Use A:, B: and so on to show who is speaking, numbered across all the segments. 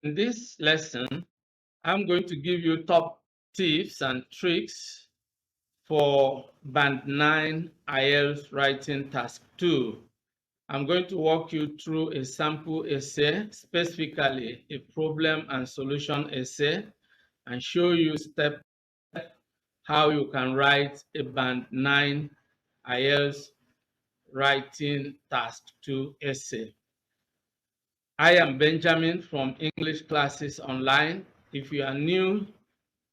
A: In this lesson, I'm going to give you top tips and tricks for Band 9 IELTS Writing Task 2. I'm going to walk you through a sample essay, specifically a problem and solution essay, and show you step by step how you can write a Band 9 IELTS Writing Task 2 essay. I am Benjamin from English Classes Online. If you are new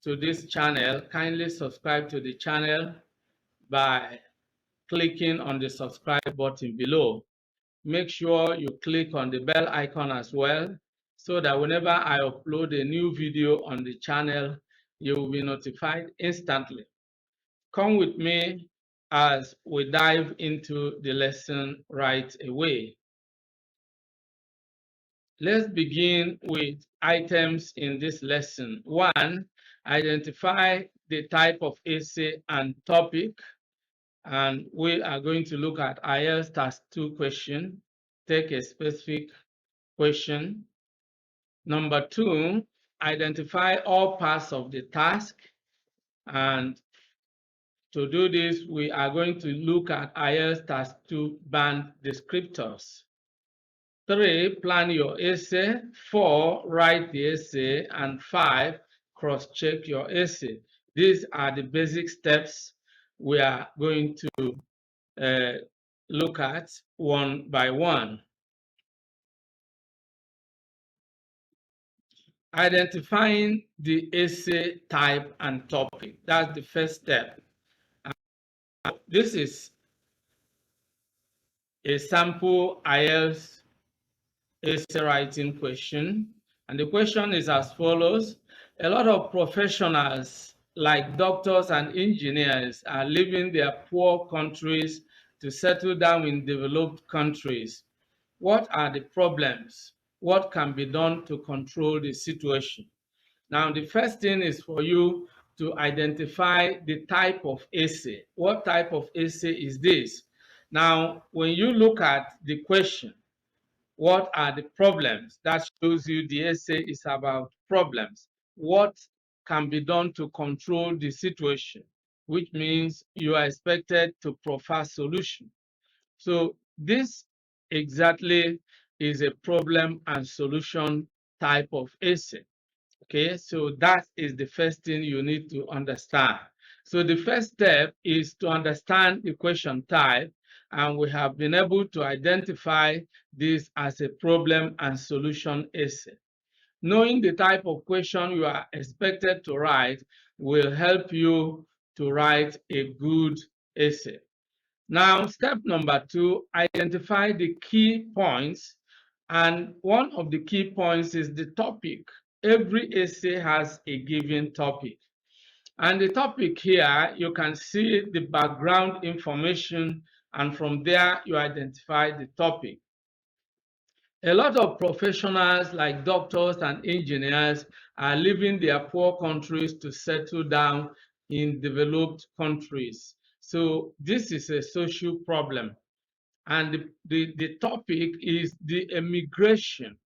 A: to this channel, kindly subscribe to the channel by clicking on the subscribe button below. Make sure you click on the bell icon as well, so that whenever I upload a new video on the channel, you will be notified instantly. Come with me as we dive into the lesson right away. Let's begin with items in this lesson. 1, identify the type of essay and topic. And we are going to look at IELTS Task 2 question. Take a specific question. Number 2, identify all parts of the task. And to do this, we are going to look at IELTS Task 2 band descriptors. 3, plan your essay. 4, write the essay. And 5, cross-check your essay. These are the basic steps we are going to look at one by one. Identifying the essay type and topic. That's the first step. This is a sample IELTS essay writing question. And the question is as follows. A lot of professionals like doctors and engineers are leaving their poor countries to settle down in developed countries. What are the problems? What can be done to control the situation? Now, the first thing is for you to identify the type of essay. What type of essay is this? Now, when you look at the question, what are the problems? That shows you the essay is about problems. What can be done to control the situation? Which means you are expected to provide solution. So this exactly is a problem and solution type of essay. Okay, so that is the first thing you need to understand. So the first step is to understand the question type, and we have been able to identify this as a problem and solution essay. Knowing the type of question you are expected to write will help you to write a good essay. Now, step number 2, identify the key points. And one of the key points is the topic. Every essay has a given topic. And the topic here, you can see the background information, and from there, you identify the topic. A lot of professionals like doctors and engineers are leaving their poor countries to settle down in developed countries. So this is a social problem. And the topic is the emigration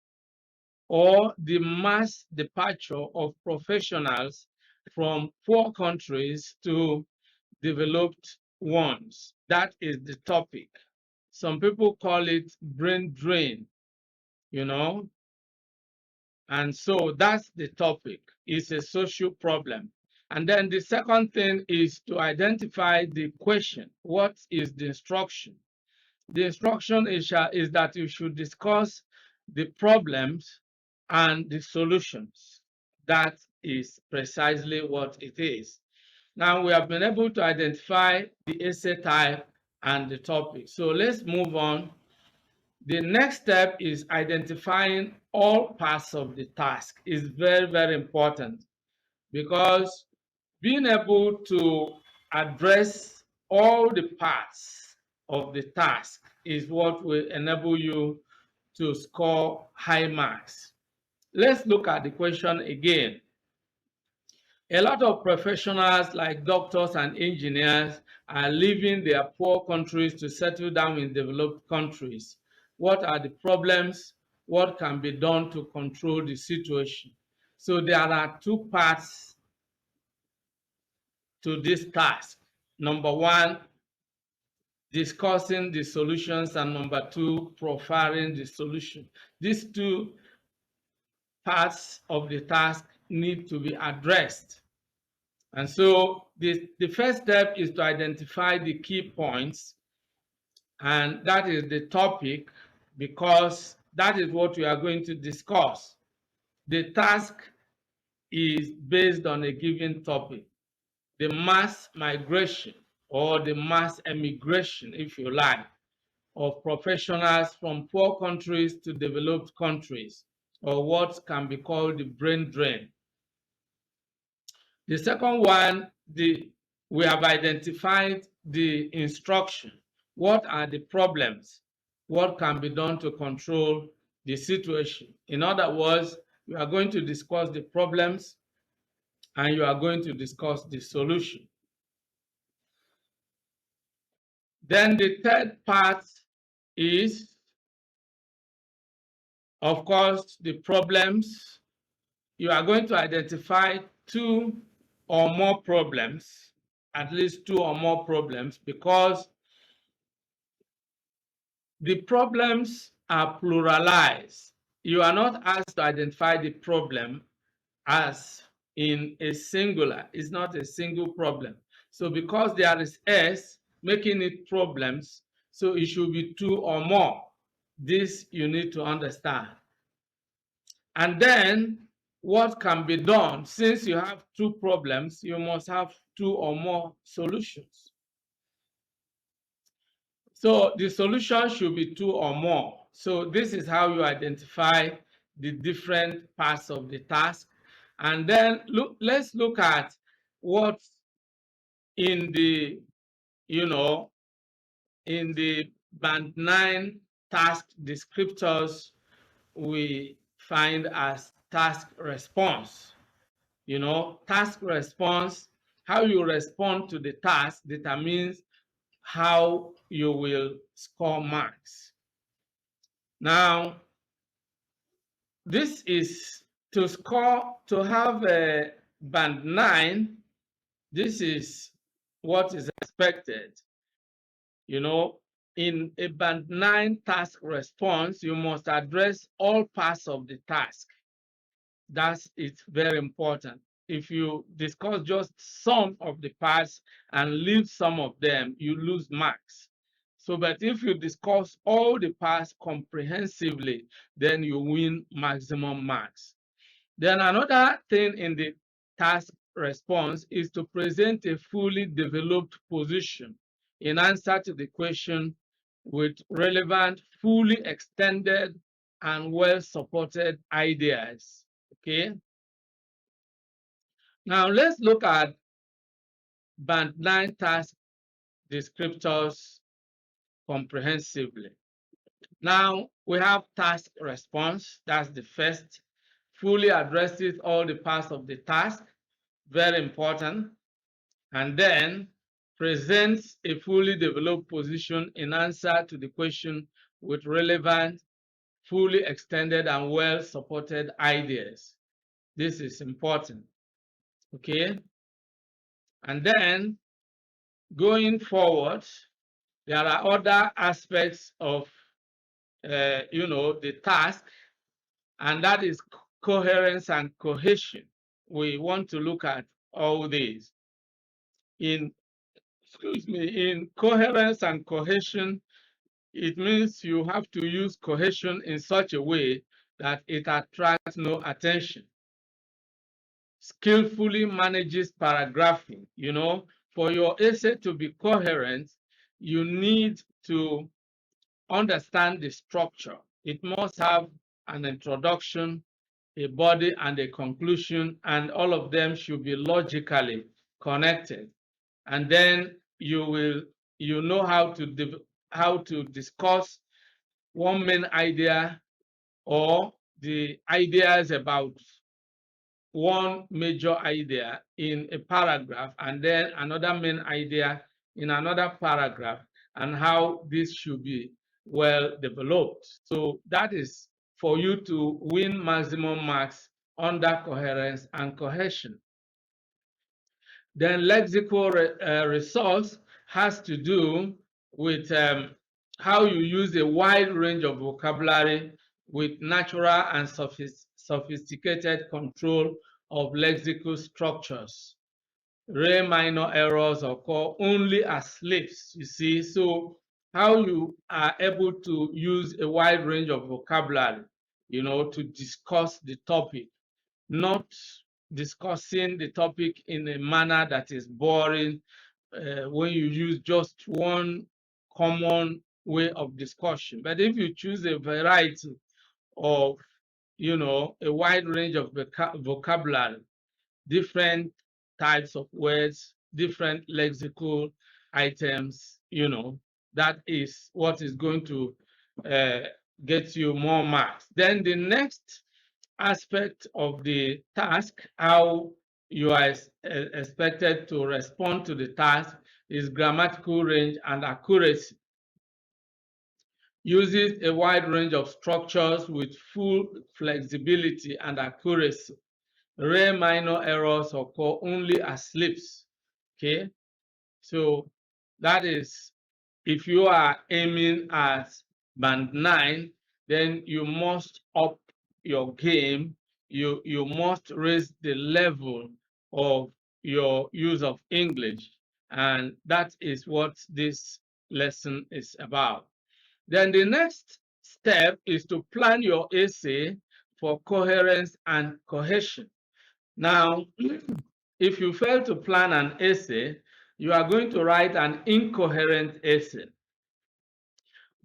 A: or the mass departure of professionals from poor countries to developed ones. That is the topic. Some people call it brain drain, you know. And so that's the topic. It's a social problem. And then the second thing is to identify the question. What is the instruction? The instruction is that you should discuss the problems and the solutions. That is precisely what it is. Now we have been able to identify the essay type and the topic. So let's move on. The next step is identifying all parts of the task. Is very, very important, because being able to address all the parts of the task is what will enable you to score high marks. Let's look at the question again. A lot of professionals like doctors and engineers are leaving their poor countries to settle down in developed countries. What are the problems? what can be done to control the situation. So there are two parts to this task. Number one, discussing the solutions, and number two, profiling the solution. These two parts of the task need to be addressed. And so the first step is to identify the key points, and that is the topic, because that is what we are going to discuss. The task is based on a given topic: the mass migration, or the mass emigration, if you like, of professionals from poor countries to developed countries, or what can be called the brain drain. The second one, we have identified the instruction. What are the problems? What can be done to control the situation? In other words, we are going to discuss the problems and you are going to discuss the solution. Then the third part is, of course, the problems. You are going to identify two or more problems, at least two or more problems, because the problems are pluralized. You are not asked to identify the problem as in a singular. It's not a single problem. So because there is S making it problems, so it should be two or more. This you need to understand. And then what can be done? Since you have two problems, you must have two or more solutions. So the solution should be two or more. So this is how you identify the different parts of the task. And then let's look at what in the, in the band 9 task descriptors we find as task response. Task response, how you respond to the task determines how you will score marks. Now, this is to score, to have a band 9, this is what is expected. In a band 9 task response, you must address all parts of the task. It's very important. If you discuss just some of the parts and leave some of them, you lose marks. So, but if you discuss all the parts comprehensively, then you win maximum marks. Then another thing in the task response is to present a fully developed position in answer to the question with relevant, fully extended, and well-supported ideas. Okay. Now let's look at band 9 task descriptors comprehensively. Now we have task response. That's the first. Fully addresses all the parts of the task. Very important. And then presents a fully developed position in answer to the question with relevant, fully extended, and well-supported ideas. This is important. Okay. And then going forward, there are other aspects of the task, and that is coherence and cohesion. We want to look at all these. In coherence and cohesion, it means you have to use cohesion in such a way that it attracts no attention. Skillfully manages paragraphing. For your essay to be coherent, you need to understand the structure. It must have an introduction, a body, and a conclusion, and all of them should be logically connected. And then you know how to discuss one main idea or the ideas about one major idea in a paragraph, and then another main idea in another paragraph, and how this should be well developed. So that is for you to win maximum marks under coherence and cohesion. Then lexical resource has to do with how you use a wide range of vocabulary with natural and sophisticated control of lexical structures. Rare minor errors occur only as slips, you see. So how you are able to use a wide range of vocabulary, to discuss the topic, not discussing the topic in a manner that is boring when you use just one common way of discussion. But if you choose a variety of, a wide range of vocabulary, different types of words, different lexical items, that is what is going to get you more marks. Then the next aspect of the task, how you are expected to respond to the task, is grammatical range and accuracy. Uses a wide range of structures with full flexibility and accuracy. Rare minor errors occur only as slips. Okay, so that is, if you are aiming at band 9, then you must up your game. You must raise the level of your use of English, and that is what this lesson is about. Then the next step is to plan your essay for coherence and cohesion. Now, if you fail to plan an essay, you are going to write an incoherent essay.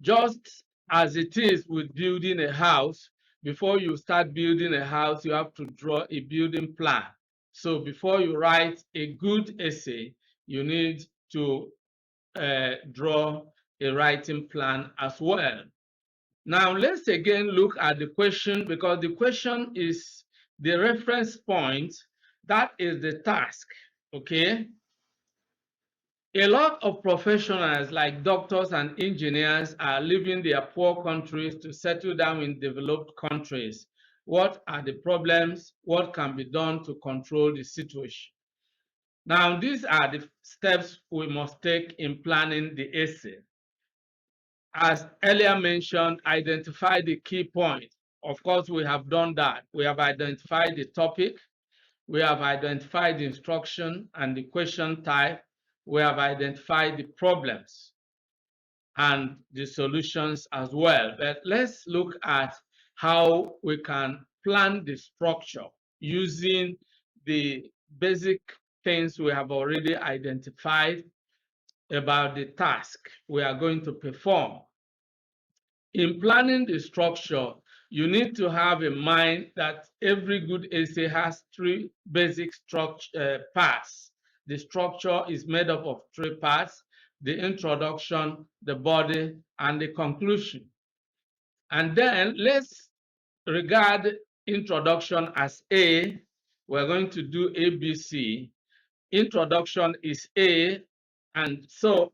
A: Just as it is with building a house, before you start building a house, you have to draw a building plan. So before you write a good essay, you need to draw a writing plan as well. Now, let's again look at the question, because the question is the reference point. That is the task, okay? A lot of professionals like doctors and engineers are leaving their poor countries to settle down in developed countries. What are the problems? What can be done to control the situation? Now, these are the steps we must take in planning the essay. As earlier mentioned, identify the key points. Of course, we have done that. We have identified the topic. We have identified the instruction and the question type. We have identified the problems and the solutions as well. But let's look at how we can plan the structure using the basic things we have already identified about the task we are going to perform. In planning the structure, you need to have in mind that every good essay has three basic parts. The structure is made up of three parts: the introduction, the body, and the conclusion. And then let's regard introduction as A. We're going to do ABC. Introduction is A, and so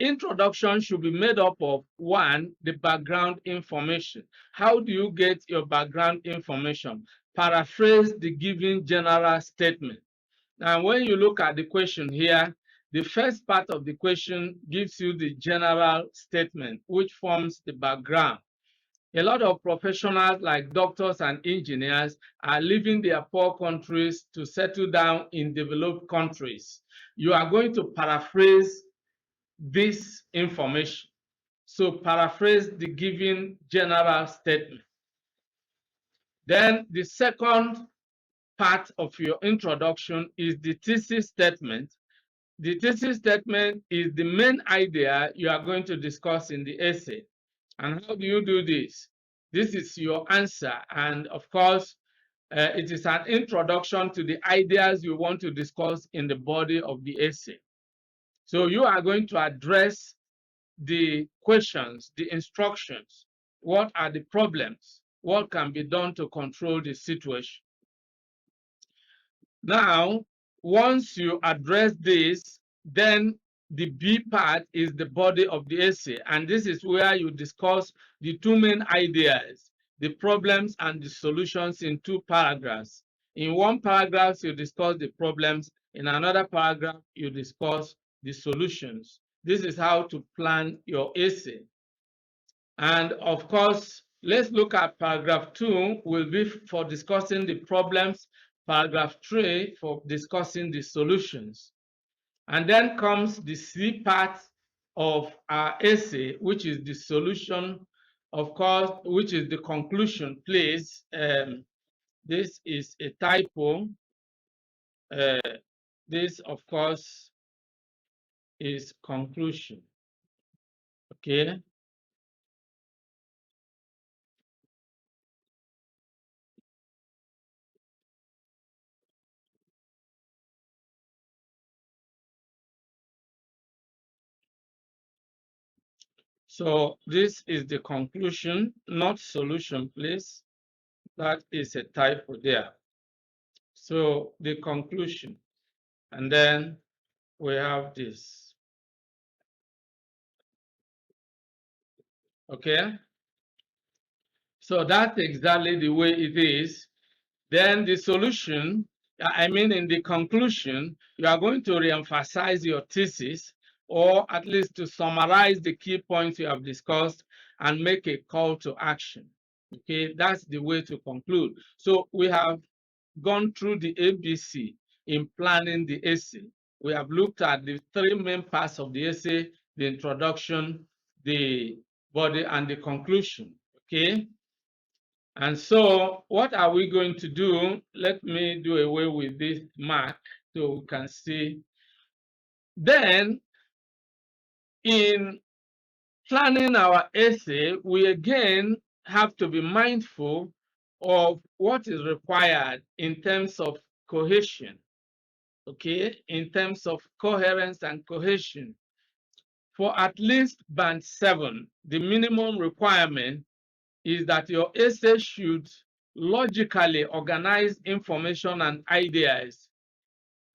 A: introduction should be made up of, one, the background information. How do you get your background information? Paraphrase the given general statement. Now, when you look at the question here, the first part of the question gives you the general statement, which forms the background. A lot of professionals like doctors and engineers are leaving their poor countries to settle down in developed countries. You are going to paraphrase this information. So paraphrase the given general statement. Then the second part of your introduction is the thesis statement. The thesis statement is the main idea you are going to discuss in the essay. And how do you do this? This is your answer. And of course, it is an introduction to the ideas you want to discuss in the body of the essay. So you are going to address the questions, the instructions. What are the problems? What can be done to control the situation? Now, once you address this, then the B part is the body of the essay, and this is where you discuss the two main ideas, the problems and the solutions in two paragraphs. In one paragraph, you discuss the problems. In another paragraph, you discuss the solutions. This is how to plan your essay. And of course, let's look at paragraph 2 will be for discussing the problems, paragraph 3 for discussing the solutions. And then comes the C part of our essay, which is the solution, of course, which is the conclusion. Please, this is a typo. This, of course, is conclusion. Okay. So this is the conclusion, not solution, please. That is a typo there. So the conclusion, and then we have this. Okay. So that's exactly the way it is. Then the solution, I mean, in the conclusion, you are going to reemphasize your thesis, or at least to summarize the key points you have discussed and make a call to action. Okay, that's the way to conclude. So we have gone through the ABC in planning the essay. We have looked at the three main parts of the essay: the introduction, the body, and the conclusion. Okay. And so what are we going to do? Let me do away with this mark so we can see. Then in planning our essay, we again have to be mindful of what is required in terms of cohesion, okay, in terms of coherence and cohesion. For at least band 7, the minimum requirement is that your essay should logically organize information and ideas,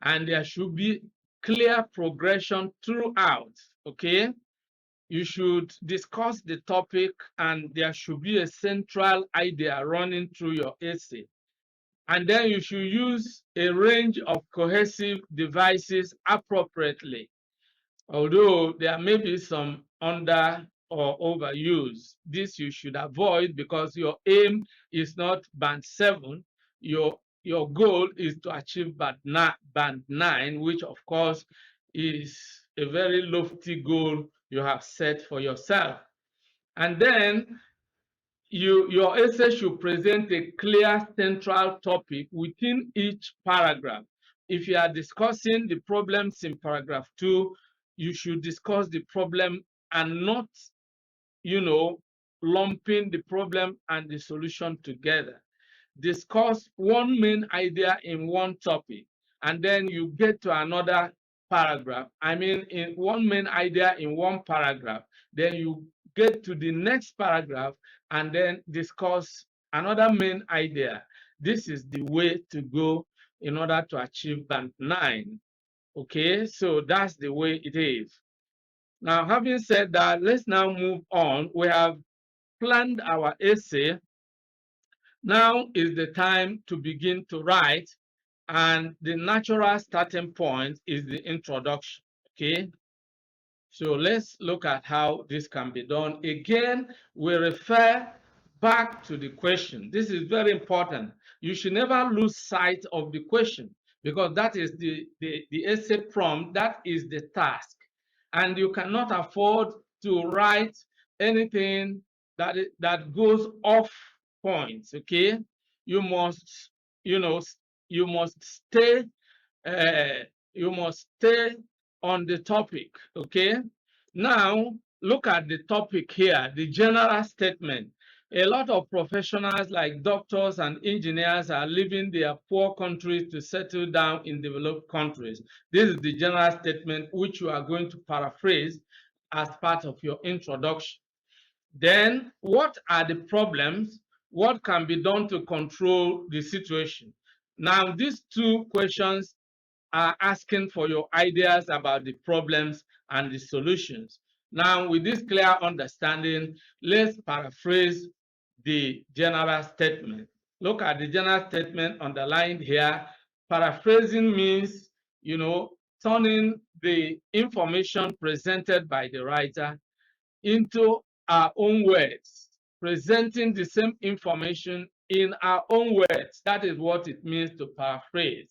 A: and there should be clear progression throughout. Okay, you should discuss the topic and there should be a central idea running through your essay, and then you should use a range of cohesive devices appropriately, although there may be some under or overuse. This you should avoid because your aim is not band 7. Your goal is to achieve band 9, which of course is a very lofty goal you have set for yourself. And then your essay should present a clear central topic within each paragraph. If you are discussing the problems in paragraph 2, you should discuss the problem and not, lumping the problem and the solution together. Discuss one main idea in one topic, and then you get to another paragraph. I mean, in one main idea in one paragraph, then you get to the next paragraph and then discuss another main idea. This is the way to go in order to achieve band 9. Okay, so that's the way it is. Now, having said that, let's now move on. We have planned our essay. Now is the time to begin to write, and the natural starting point is the introduction. Okay, so let's look at how this can be done. Again, we refer back to the question. This is very important. You should never lose sight of the question, because that is the essay prompt, that is the task. And you cannot afford to write anything that goes off points, okay? You must, you know, you must stay uh, you must stay on the topic, okay? Now, look at the topic here, the general statement. A lot of professionals like doctors and engineers are leaving their poor countries to settle down in developed countries. This is the general statement which you are going to paraphrase as part of your introduction. Then, what are the problems? What can be done to control the situation? Now, these two questions are asking for your ideas about the problems and the solutions. Now, with this clear understanding, let's paraphrase the general statement. Look at the general statement underlined here. Paraphrasing means, turning the information presented by the writer into our own words, presenting the same information in our own words. That is what it means to paraphrase.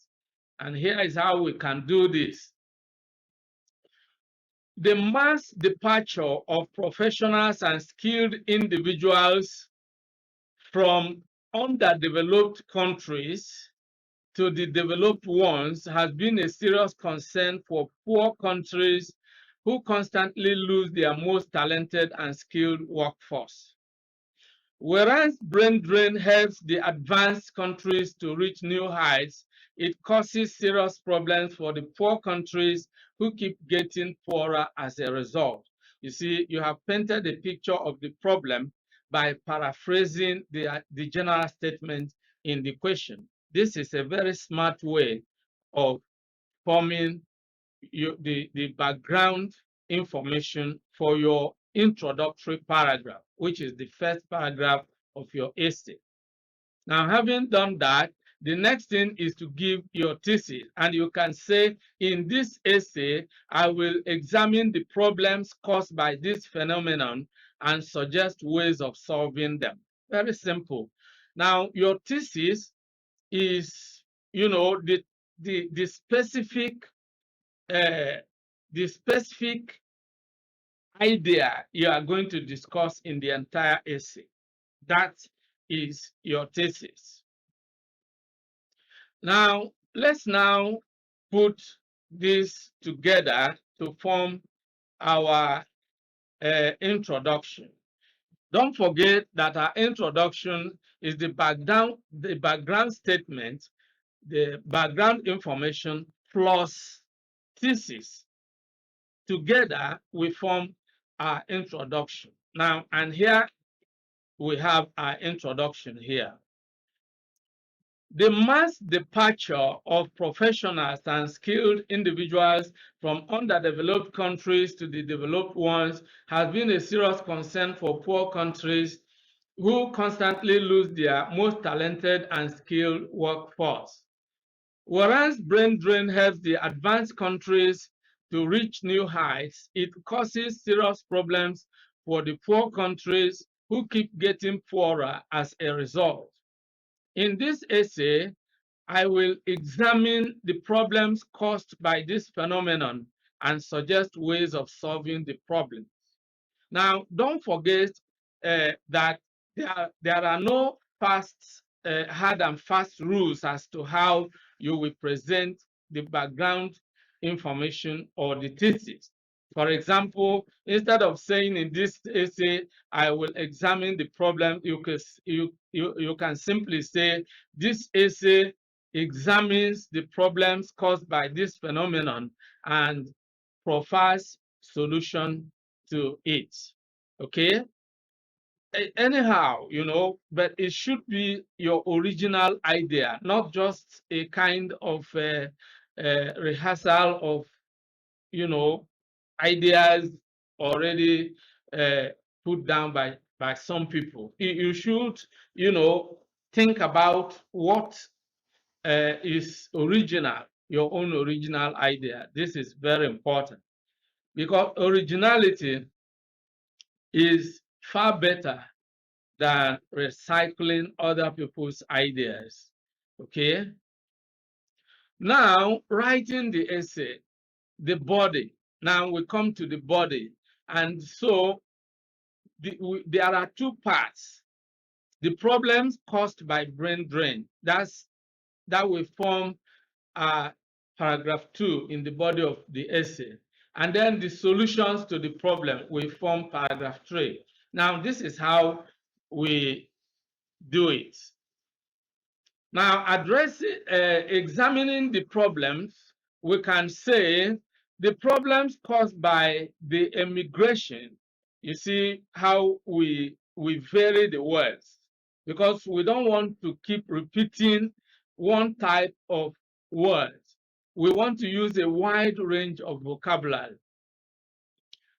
A: And here is how we can do this. The mass departure of professionals and skilled individuals from underdeveloped countries to the developed ones has been a serious concern for poor countries who constantly lose their most talented and skilled workforce. Whereas brain drain helps the advanced countries to reach new heights, it causes serious problems for the poor countries who keep getting poorer as a result. You see, you have painted a picture of the problem by paraphrasing the general statement in the question. This is a very smart way of forming the background information for your introductory paragraph, which is the first paragraph of your essay. Now, having done that, the next thing is to give your thesis. And you can say, in this essay, I will examine the problems caused by this phenomenon and suggest ways of solving them. Very simple. Now, your thesis is, the specific the specific idea you are going to discuss in the entire essay. That is your thesis. Now, let's now put this together to form our introduction. Don't forget that our introduction is the background statement, the background information plus thesis. Together, we form our introduction. Now, and here we have our introduction here. The mass departure of professionals and skilled individuals from underdeveloped countries to the developed ones has been a serious concern for poor countries who constantly lose their most talented and skilled workforce. Whereas brain drain helps the advanced countries to reach new heights, it causes serious problems for the poor countries who keep getting poorer as a result. In this essay, I will examine the problems caused by this phenomenon and suggest ways of solving the problem. Now, don't forget that there are no hard and fast rules as to how you will present the background information or the thesis. For example, instead of saying in this essay, I will examine the problem, you can simply say, this essay examines the problems caused by this phenomenon and provides solution to it. Okay? Anyhow, but it should be your original idea, not just a kind of rehearsal of, ideas already put down by some people. You should, think about what is original, your own original idea. This is very important because originality is far better than recycling other people's ideas. Okay? Now, writing the essay, the body. Now we come to the body. And so there are two parts. The problems caused by brain drain. That will form paragraph 2 in the body of the essay. And then the solutions to the problem will form paragraph 3. Now, this is how we do it. Now, examining the problems, we can say the problems caused by the immigration. You see how we vary the words because we don't want to keep repeating one type of words. we want to use a wide range of vocabulary.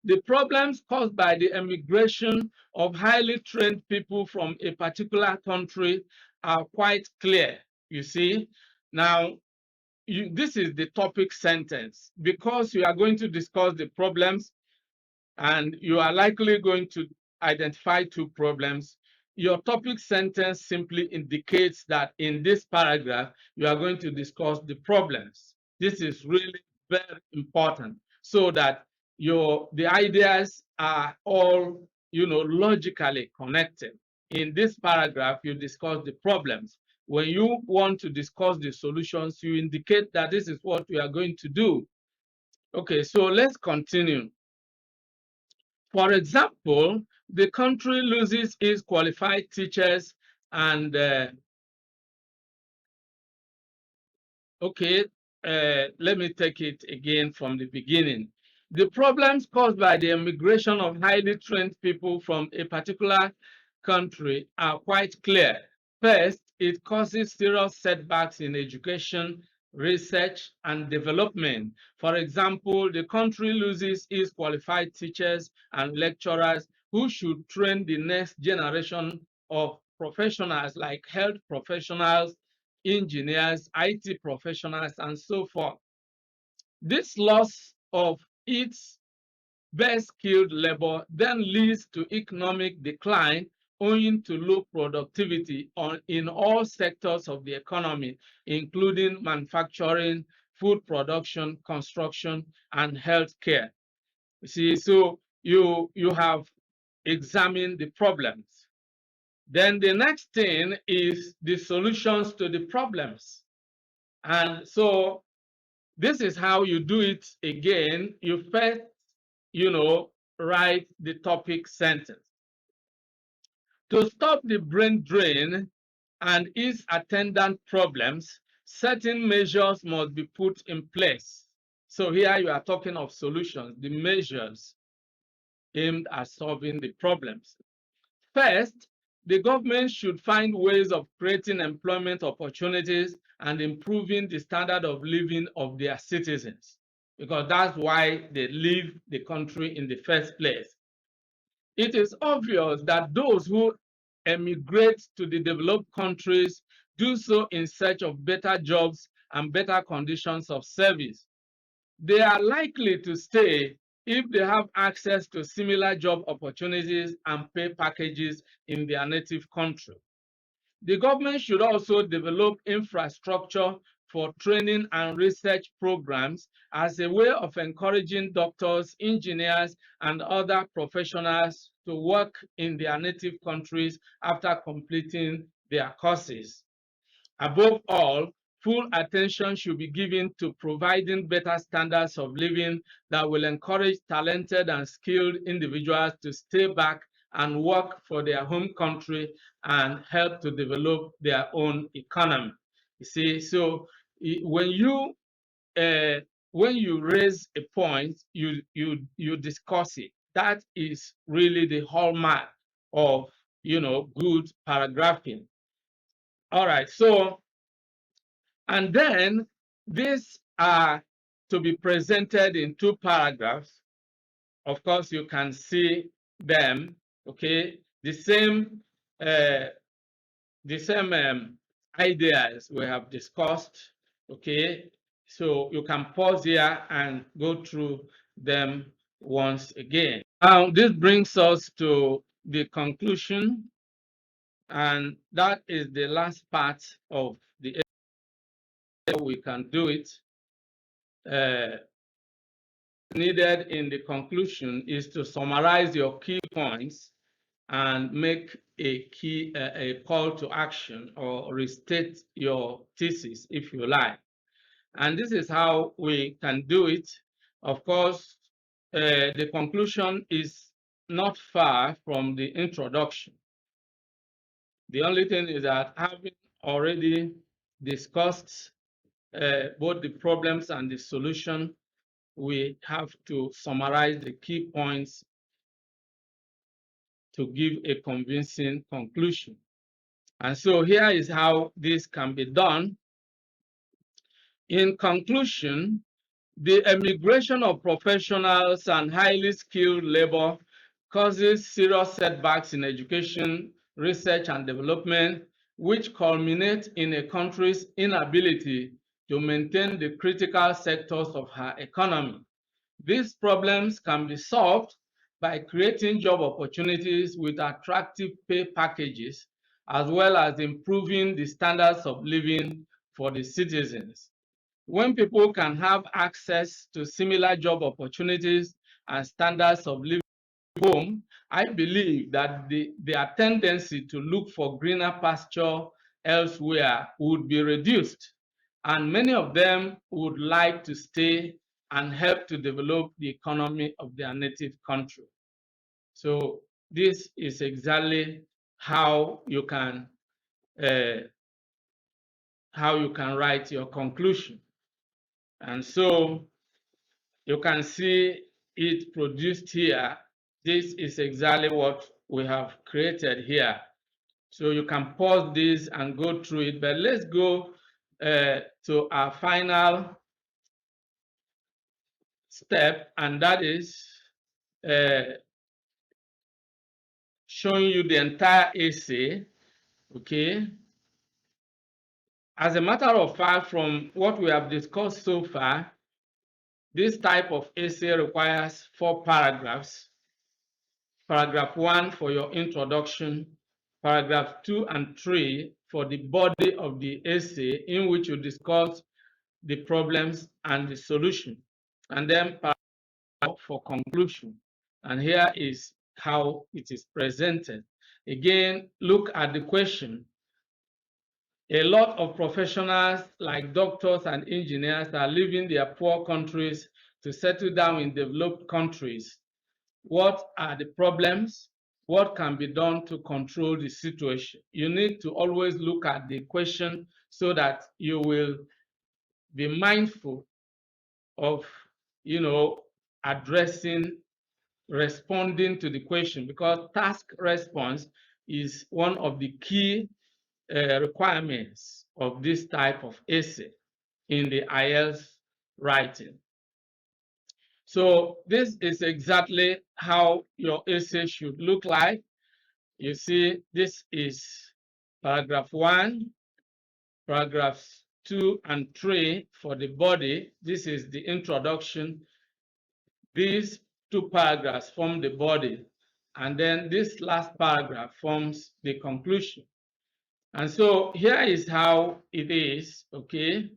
A: The problems caused by the emigration of highly trained people from a particular country are quite clear, you see. Now, this is the topic sentence. Because you are going to discuss the problems and you are likely going to identify two problems, your topic sentence simply indicates that in this paragraph, you are going to discuss the problems. This is really very important so that the ideas are all, logically connected. In this paragraph, you discuss the problems. When you want to discuss the solutions, you indicate that this is what we are going to do. Okay, so let's continue. For example, the country loses its qualified teachers and okay, let me take it again from the beginning. The problems caused by the immigration of highly trained people from a particular country are quite clear. First, it causes serious setbacks in education, research, and development. For example, the country loses its qualified teachers and lecturers who should train the next generation of professionals like health professionals, engineers, IT professionals, and so forth. This loss of its best skilled labor then leads to economic decline owing to low productivity in all sectors of the economy, including manufacturing, food production, construction, and healthcare. You see, so you have examined the problems. Then the next thing is the solutions to the problems. And so this is how you do it again. You first, write the topic sentence. To stop the brain drain and its attendant problems, certain measures must be put in place. So here you are talking of solutions, the measures aimed at solving the problems. First, the government should find ways of creating employment opportunities and improving the standard of living of their citizens, because that's why they leave the country in the first place. It is obvious that those who emigrate to the developed countries do so in search of better jobs and better conditions of service. They are likely to stay if they have access to similar job opportunities and pay packages in their native country. The government should also develop infrastructure for training and research programs as a way of encouraging doctors, engineers, and other professionals to work in their native countries after completing their courses. Above all, full attention should be given to providing better standards of living that will encourage talented and skilled individuals to stay back and work for their home country and help to develop their own economy. You see, so when you raise a point, you discuss it. That is really the hallmark of good paragraphing. All right, so and then these are to be presented in two paragraphs. Of course, you can see them, okay? Uh, the same ideas we have discussed, okay? So you can pause here and go through them once again. Now, this brings us to the conclusion, and that is the last part of the we can do it. Needed in the conclusion is to summarize your key points and make a call to action or restate your thesis if you like. And this is how we can do it. Of course, the conclusion is not far from the introduction. The only thing is that having already discussed both the problems and the solution, we have to summarize the key points to give a convincing conclusion. And so here is how this can be done. In conclusion, the emigration of professionals and highly skilled labor causes serious setbacks in education, research, and development, which culminate in a country's inability to maintain the critical sectors of her economy. These problems can be solved by creating job opportunities with attractive pay packages, as well as improving the standards of living for the citizens. When people can have access to similar job opportunities and standards of living at home, I believe that their tendency to look for greener pasture elsewhere would be reduced, and many of them would like to stay and help to develop the economy of their native country. So this is exactly how you can uh, write your conclusion. And so you can see it produced here. This is exactly what we have created here. So you can pause this and go through it, but let's go to our final step, and that is uh, showing you the entire essay, okay? As a matter of fact, from what we have discussed so far, this type of essay requires 4 paragraphs. Paragraph 1 for your introduction, paragraph 2 and 3 for the body of the essay in which you discuss the problems and the solution, and then paragraph for conclusion. And here is how it is presented. Again, look at the question. A lot of professionals like doctors and engineers are leaving their poor countries to settle down in developed countries. What are the problems? What can be done to control the situation? You need to always look at the question so that you will be mindful of, addressing, responding to the question, because task response is one of the key requirements of this type of essay in the IELTS writing. So this is exactly how your essay should look like. You see, this is paragraph 1, paragraphs 2 and 3 for the body. This is the introduction. These 2 paragraphs form the body, and then this last paragraph forms the conclusion. And so here is how it is, okay?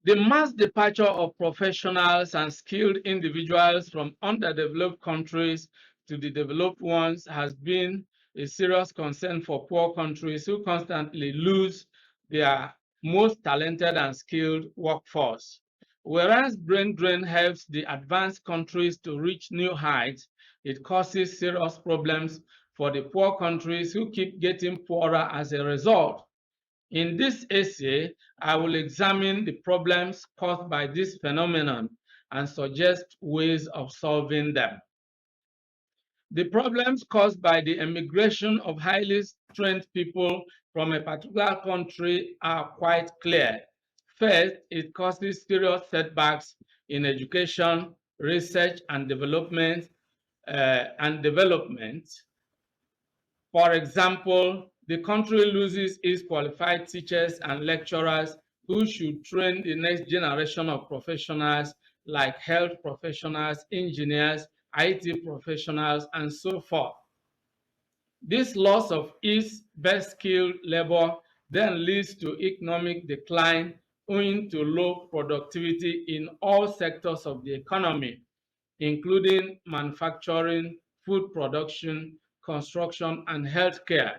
A: The mass departure of professionals and skilled individuals from underdeveloped countries to the developed ones has been a serious concern for poor countries who constantly lose their most talented and skilled workforce. Whereas brain drain helps the advanced countries to reach new heights, it causes serious problems for the poor countries who keep getting poorer as a result. In this essay, I will examine the problems caused by this phenomenon and suggest ways of solving them. The problems caused by the emigration of highly trained people from a particular country are quite clear. First, it causes serious setbacks in education, research, and development. For example, the country loses its qualified teachers and lecturers who should train the next generation of professionals like health professionals, engineers, IT professionals, and so forth. This loss of its best skilled labor then leads to economic decline owing to low productivity in all sectors of the economy, including manufacturing, food production, construction, and healthcare.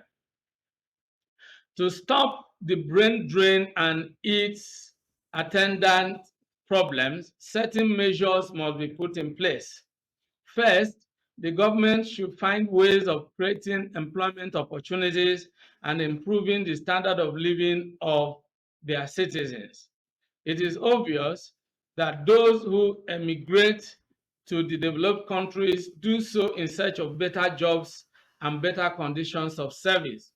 A: To stop the brain drain and its attendant problems, certain measures must be put in place. First, the government should find ways of creating employment opportunities and improving the standard of living of their citizens. It is obvious that those who emigrate to the developed countries do so in search of better jobs and better conditions of service.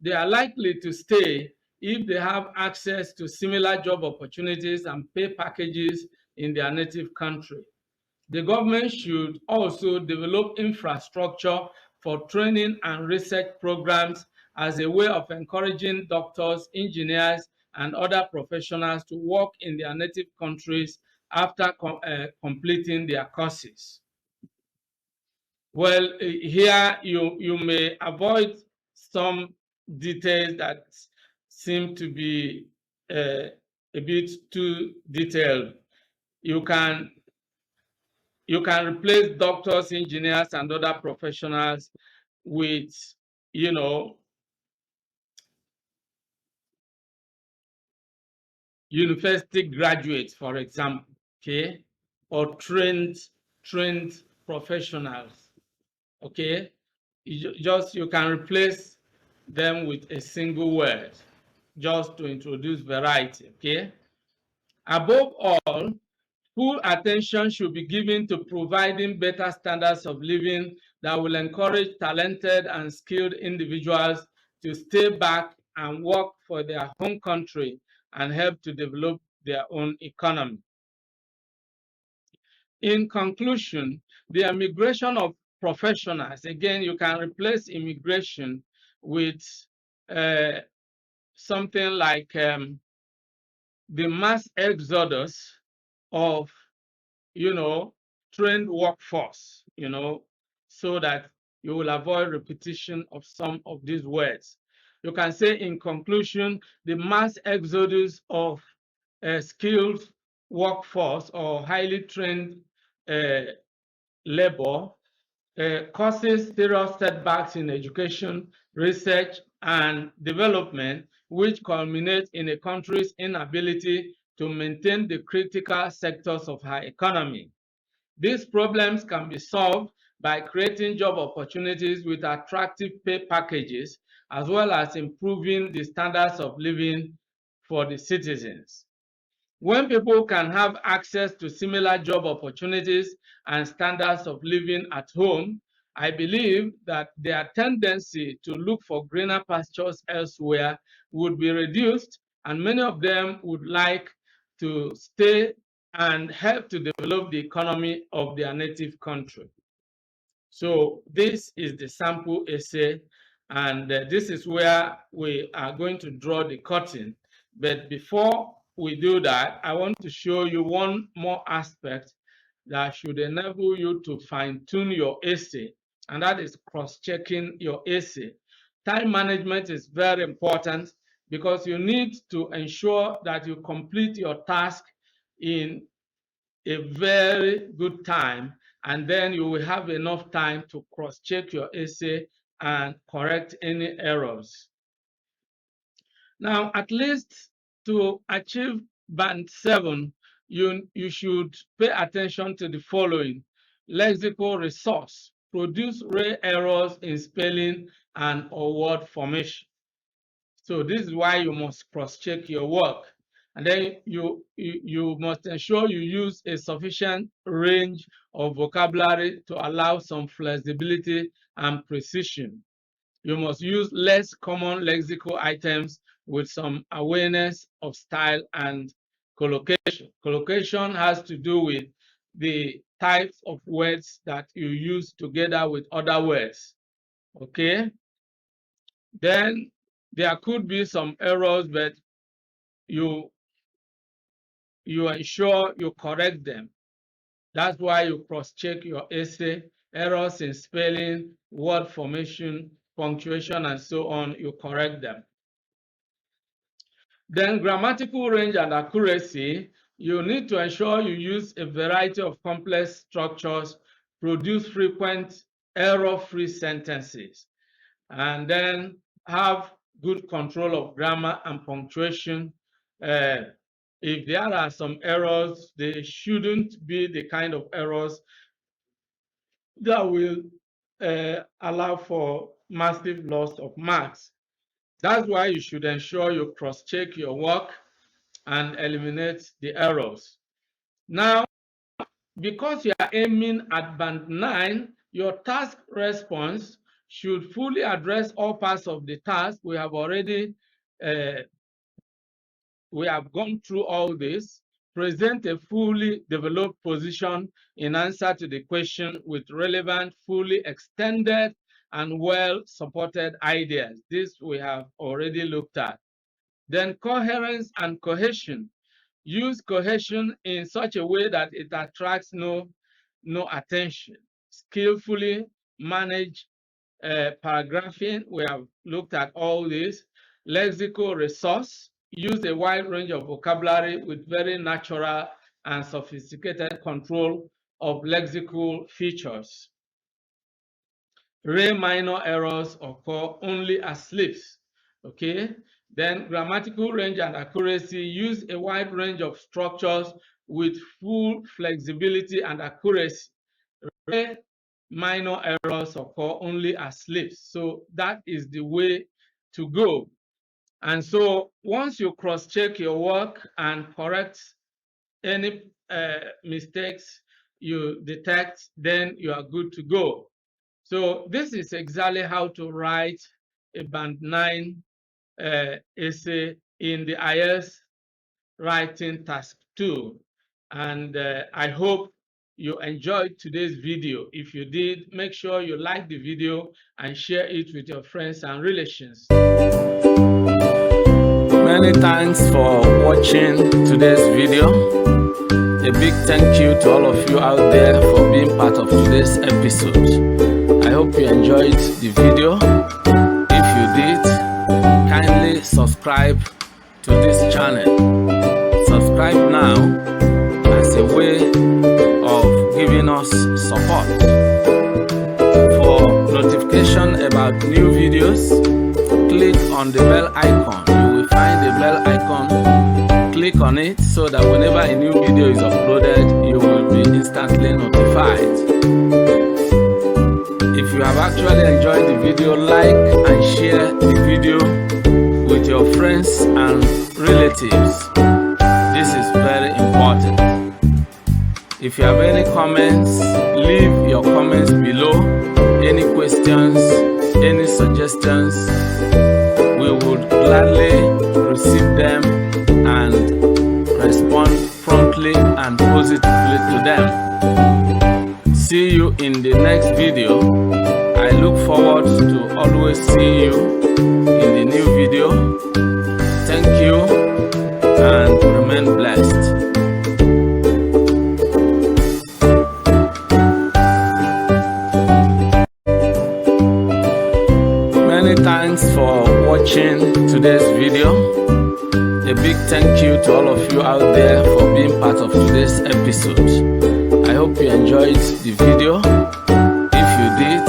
A: They are likely to stay if they have access to similar job opportunities and pay packages in their native country. The government should also develop infrastructure for training and research programs as a way of encouraging doctors, engineers, and other professionals to work in their native countries after completing their courses. Well, here you may avoid some details that seem to be a bit too detailed. You can replace doctors, engineers, and other professionals with, university graduates, for example, okay, or trained professionals, okay. You can replace them with a single word just to introduce variety, okay. Above all, full attention should be given to providing better standards of living that will encourage talented and skilled individuals to stay back and work for their home country and help to develop their own economy. In conclusion, the immigration of professionals, again, you can replace immigration with something like the mass exodus of, trained workforce, so that you will avoid repetition of some of these words. You can say, in conclusion, the mass exodus of a skilled workforce or highly trained labor causes serious setbacks in education, research, and development, which culminate in a country's inability to maintain the critical sectors of her economy. These problems can be solved by creating job opportunities with attractive pay packages, as well as improving the standards of living for the citizens. When people can have access to similar job opportunities and standards of living at home, I believe that their tendency to look for greener pastures elsewhere would be reduced, and many of them would like to stay and help to develop the economy of their native country. So this is the sample essay, and this is where we are going to draw the curtain. But before we do that, I want to show you one more aspect that should enable you to fine-tune your essay, and that is cross-checking your essay. Time management is very important because you need to ensure that you complete your task in a very good time, and then you will have enough time to cross-check your essay and correct any errors. Now, at least to achieve band 7, you should pay attention to the following: lexical resource, produce rare errors in spelling and or word formation. So this is why you must cross-check your work. And then you must ensure you use a sufficient range of vocabulary to allow some flexibility and precision. You must use less common lexical items with some awareness of style and collocation. Collocation has to do with the types of words that you use together with other words. Okay? Then there could be some errors, but you ensure you correct them. That's why you cross-check your essay. Errors in spelling, word formation, punctuation, and so on, you correct them. Then grammatical range and accuracy, you need to ensure you use a variety of complex structures, produce frequent error-free sentences, and then have good control of grammar and punctuation. If there are some errors, they shouldn't be the kind of errors that will allow for massive loss of marks. That's why you should ensure you cross-check your work and eliminate the errors. Now, because you are aiming at band 9, your task response should fully address all parts of the task. We have already gone through all this. Present a fully developed position in answer to the question with relevant, fully extended, and well-supported ideas. This we have already looked at. Then coherence and cohesion. Use cohesion in such a way that it attracts no attention. Skillfully manage paragraphing. We have looked at all this. Lexical resource. Use a wide range of vocabulary with very natural and sophisticated control of lexical features. Rare minor errors occur only as slips. Okay. Then grammatical range and accuracy. Use a wide range of structures with full flexibility and accuracy. Rare minor errors occur only as slips. So that is the way to go. And so once you cross-check your work and correct any mistakes you detect, then you are good to go. So this is exactly how to write a band 9 essay in the IELTS Writing Task 2. And I hope you enjoyed today's video. If you did, make sure you like the video and share it with your friends and relations. Many thanks for watching today's video. A big thank you to all of you out there for being part of today's episode. I hope you enjoyed the video. If you did, kindly subscribe to this channel. Subscribe now as a way of giving us support. For notification about new videos, click on the bell icon. You will find the bell icon. Click on it so that whenever a new video is uploaded, you will be instantly notified. If you have actually enjoyed the video, like and share the video with your friends and relatives. This is very important. If you have any comments, leave your comments below. Any questions, any suggestions, we would gladly receive them and respond promptly and positively to them. See you in the next video. I look forward to always seeing you in the new video. Thank you and remain blessed. Many thanks for watching today's video. A big thank you to all of you out there for being part of today's episode. I hope you enjoyed the video. If you did,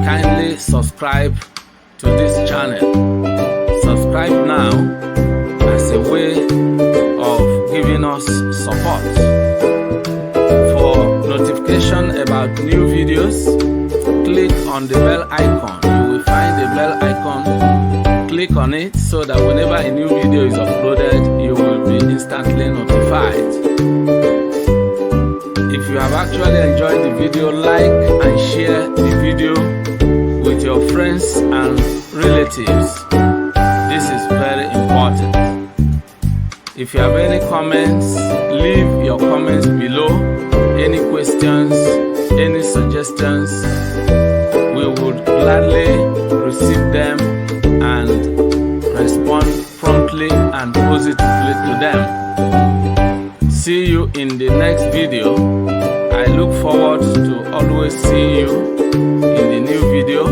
A: kindly subscribe to this channel. Subscribe now as a way of giving us support. For notification about new videos, click on the bell icon. You will find the bell icon. Click on it so that whenever a new video is uploaded, you will be instantly notified. If you have actually enjoyed the video, like and share the video with your friends and relatives. This is very important. If you have any comments, leave your comments below. Any questions, any suggestions, we would gladly receive them and respond promptly and positively to them. See you in the next video. I look forward to always seeing you in the new video.